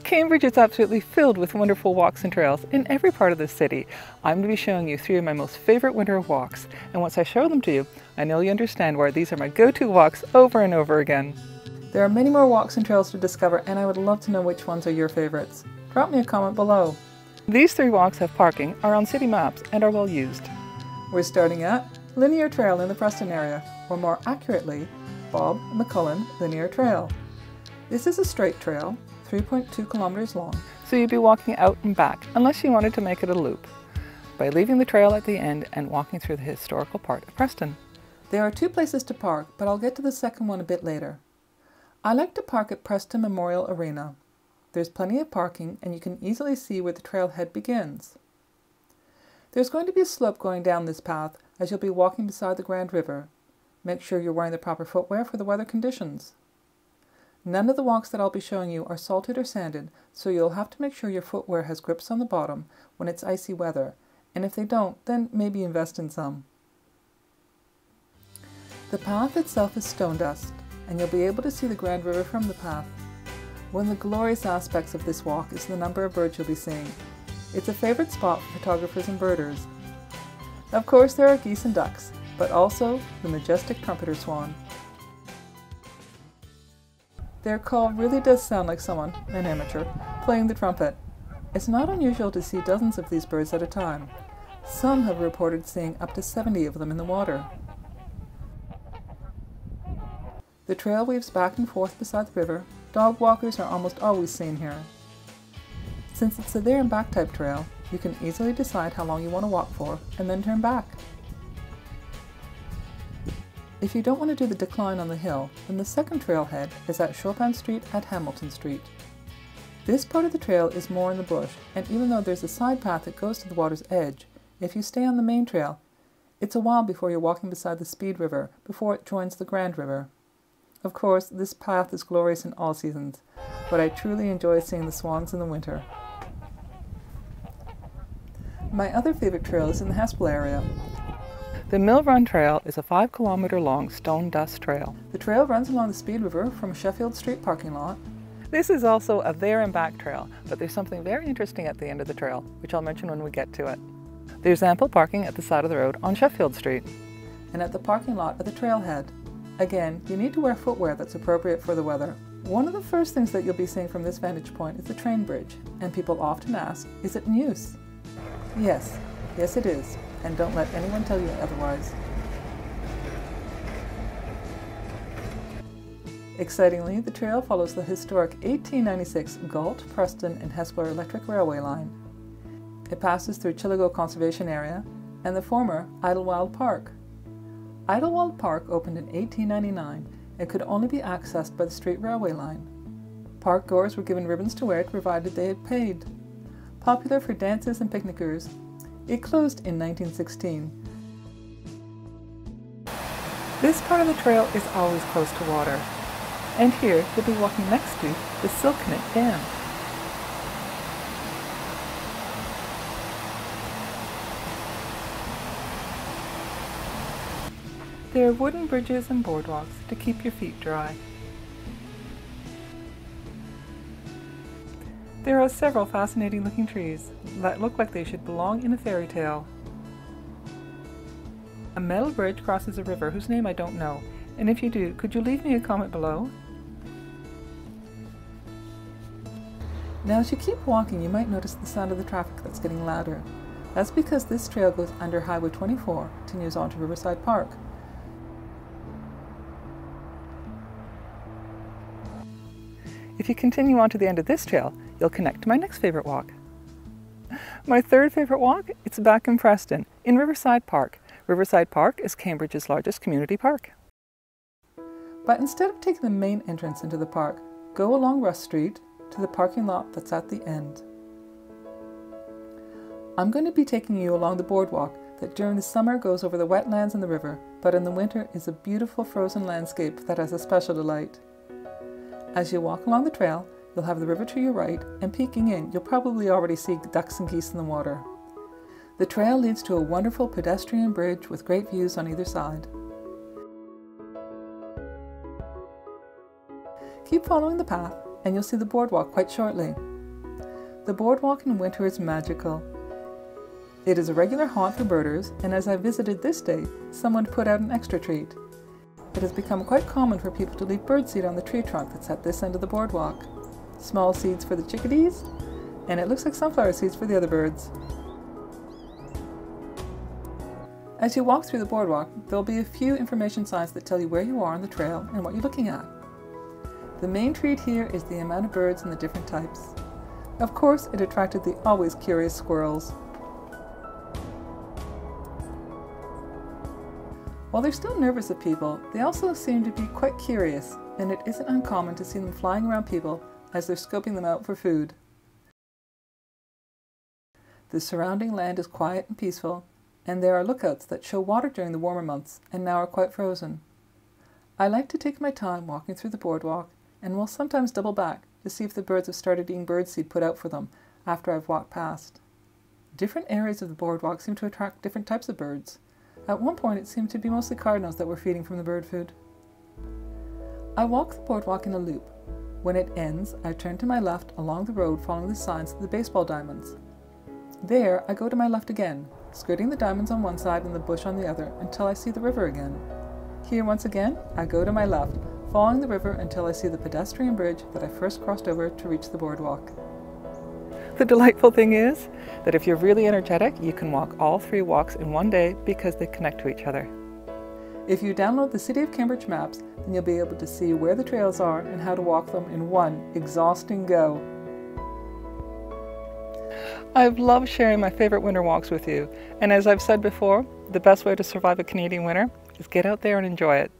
Cambridge is absolutely filled with wonderful walks and trails in every part of the city. I'm going to be showing you 3 of my most favorite winter walks, and once I show them to you, I know you understand why these are my go-to walks over and over again. There are many more walks and trails to discover, and I would love to know which ones are your favorites. Drop me a comment below. These 3 walks have parking, are on city maps, and are well used. We're starting at Linear Trail in the Preston area, or more accurately, Bob McCullen Linear Trail. This is a straight trail, 3.2 kilometers long, so you'd be walking out and back unless you wanted to make it a loop, by leaving the trail at the end and walking through the historical part of Preston. There are 2 places to park, but I'll get to the second one a bit later. I like to park at Preston Memorial Arena. There's plenty of parking and you can easily see where the trailhead begins. There's going to be a slope going down this path as you'll be walking beside the Grand River. Make sure you're wearing the proper footwear for the weather conditions. None of the walks that I'll be showing you are salted or sanded, so you'll have to make sure your footwear has grips on the bottom when it's icy weather, and if they don't, then maybe invest in some. The path itself is stone dust, and you'll be able to see the Grand River from the path. One of the glorious aspects of this walk is the number of birds you'll be seeing. It's a favorite spot for photographers and birders. Of course there are geese and ducks, but also the majestic trumpeter swan. Their call really does sound like someone, an amateur, playing the trumpet. It's not unusual to see dozens of these birds at a time. Some have reported seeing up to 70 of them in the water. The trail weaves back and forth beside the river. Dog walkers are almost always seen here. Since it's a there and back type trail, you can easily decide how long you want to walk for and then turn back. If you don't want to do the decline on the hill, then the second trailhead is at Chopin Street at Hamilton Street. This part of the trail is more in the bush, and even though there's a side path that goes to the water's edge, if you stay on the main trail, it's a while before you're walking beside the Speed River before it joins the Grand River. Of course, this path is glorious in all seasons, but I truly enjoy seeing the swans in the winter. My other favorite trail is in the Haspel area. The Mill Run Trail is a 5-kilometer long stone dust trail. The trail runs along the Speed River from Sheffield Street parking lot. This is also a there and back trail, but there's something very interesting at the end of the trail, which I'll mention when we get to it. There's ample parking at the side of the road on Sheffield Street and at the parking lot at the trailhead. Again, you need to wear footwear that's appropriate for the weather. One of the first things that you'll be seeing from this vantage point is the train bridge, and people often ask, is it in use? Yes it is. And don't let anyone tell you otherwise. Excitingly, the trail follows the historic 1896 Galt, Preston and Hespeler Electric Railway line. It passes through Chillago Conservation Area and the former Idlewild Park. Idlewild Park opened in 1899 and could only be accessed by the street railway line. Park goers were given ribbons to wear provided they had paid. Popular for dances and picnickers, it closed in 1916. This part of the trail is always close to water, and here you'll be walking next to the Silkenet Dam. There are wooden bridges and boardwalks to keep your feet dry. There are several fascinating looking trees that look like they should belong in a fairy tale. A metal bridge crosses a river whose name I don't know, and if you do, could you leave me a comment below? Now as you keep walking, you might notice the sound of the traffic that's getting louder. That's because this trail goes under Highway 24, continues on to Riverside Park. If you continue on to the end of this trail, you'll connect to my next favorite walk. My third favorite walk, it's back in Preston, in Riverside Park. Riverside Park is Cambridge's largest community park. But instead of taking the main entrance into the park, go along Russ Street to the parking lot that's at the end. I'm going to be taking you along the boardwalk that during the summer goes over the wetlands and the river, but in the winter is a beautiful frozen landscape that has a special delight. As you walk along the trail, you'll have the river to your right, and peeking in, you'll probably already see ducks and geese in the water. The trail leads to a wonderful pedestrian bridge with great views on either side. Keep following the path, and you'll see the boardwalk quite shortly. The boardwalk in winter is magical. It is a regular haunt for birders, and as I visited this day, someone put out an extra treat. It has become quite common for people to leave birdseed on the tree trunk that's at this end of the boardwalk. Small seeds for the chickadees, and it looks like sunflower seeds for the other birds. As you walk through the boardwalk, there will be a few information signs that tell you where you are on the trail and what you're looking at. The main treat here is the amount of birds and the different types. Of course, it attracted the always curious squirrels. While they're still nervous of people, they also seem to be quite curious, and it isn't uncommon to see them flying around people as they're scoping them out for food. The surrounding land is quiet and peaceful, and there are lookouts that show water during the warmer months and now are quite frozen. I like to take my time walking through the boardwalk and will sometimes double back to see if the birds have started eating birdseed put out for them after I've walked past. Different areas of the boardwalk seem to attract different types of birds. At one point it seemed to be mostly cardinals that were feeding from the bird food. I walk the boardwalk in a loop. When it ends, I turn to my left along the road following the signs of the baseball diamonds. There, I go to my left again, skirting the diamonds on one side and the bush on the other until I see the river again. Here once again, I go to my left, following the river until I see the pedestrian bridge that I first crossed over to reach the boardwalk. The delightful thing is that if you're really energetic, you can walk all 3 walks in one day because they connect to each other. If you download the City of Cambridge maps, then you'll be able to see where the trails are and how to walk them in one exhausting go. I've loved sharing my favorite winter walks with you, and as I've said before, the best way to survive a Canadian winter is get out there and enjoy it.